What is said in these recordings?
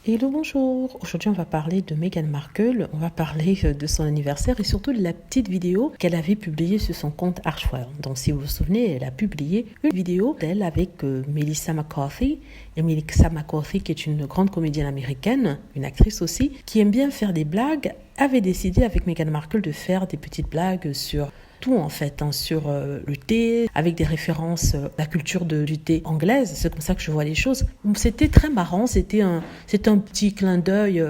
Hello, bonjour. Aujourd'hui, on va parler de Meghan Markle. On va parler de son anniversaire et surtout de la petite vidéo qu'elle avait publiée sur son compte Archwell. Donc, si vous vous souvenez, elle a publié une vidéo d'elle avec Melissa McCarthy. Et Melissa McCarthy, qui est une grande comédienne américaine, une actrice aussi, qui aime bien faire des blagues, avait décidé avec Meghan Markle de faire des petites blagues sur tout en fait, sur le thé, avec des références à la culture du thé anglaise. C'est comme ça que je vois les choses. C'était très marrant, c'était un petit clin d'œil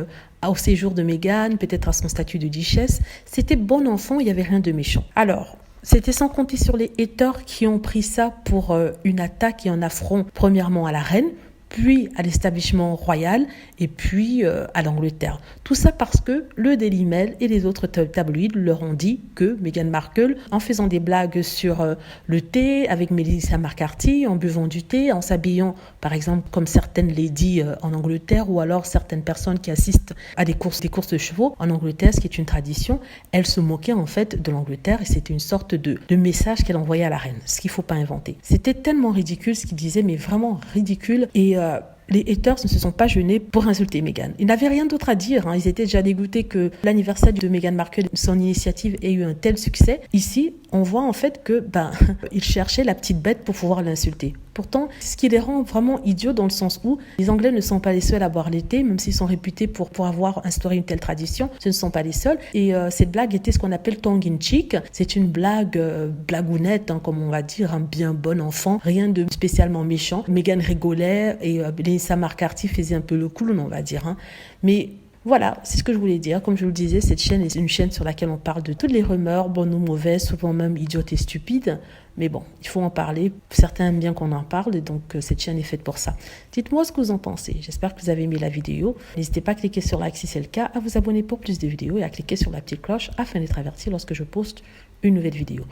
au séjour de Meghan, peut-être à son statut de duchesse. C'était bon enfant, il n'y avait rien de méchant. Alors, c'était sans compter sur les haters qui ont pris ça pour une attaque et un affront, premièrement à la reine, puis à l'établissement royal et puis à l'Angleterre. Tout ça parce que le Daily Mail et les autres tabloïds leur ont dit que Meghan Markle, en faisant des blagues sur le thé avec Melissa McCarthy, en buvant du thé, en s'habillant par exemple comme certaines ladies en Angleterre ou alors certaines personnes qui assistent à des courses de chevaux en Angleterre, ce qui est une tradition, elle se moquait en fait de l'Angleterre et c'était une sorte de message qu'elle envoyait à la reine, ce qu'il ne faut pas inventer. C'était tellement ridicule ce qu'il disait, mais vraiment ridicule. Et les haters ne se sont pas gênés pour insulter Meghan. Ils n'avaient rien d'autre à dire. Ils étaient déjà dégoûtés que l'anniversaire de Meghan Markle, son initiative, ait eu un tel succès. Ici, on voit en fait que ils cherchaient la petite bête pour pouvoir l'insulter. Pourtant, ce qui les rend vraiment idiots dans le sens où les Anglais ne sont pas les seuls à boire l'été, même s'ils sont réputés pour avoir instauré une telle tradition, ce ne sont pas les seuls. Et cette blague était ce qu'on appelle tongue in cheek. C'est une blague blagounette, comme on va dire, un bien bon enfant, rien de spécialement méchant. Meghan rigolait et Melissa McCarthy faisait un peu le clown, on va dire. Mais voilà, c'est ce que je voulais dire. Comme je vous le disais, cette chaîne est une chaîne sur laquelle on parle de toutes les rumeurs, bonnes ou mauvaises, souvent même idiotes et stupides. Mais bon, il faut en parler. Certains aiment bien qu'on en parle, et donc cette chaîne est faite pour ça. Dites-moi ce que vous en pensez. J'espère que vous avez aimé la vidéo. N'hésitez pas à cliquer sur like si c'est le cas, à vous abonner pour plus de vidéos et à cliquer sur la petite cloche afin d'être averti lorsque je poste une nouvelle vidéo.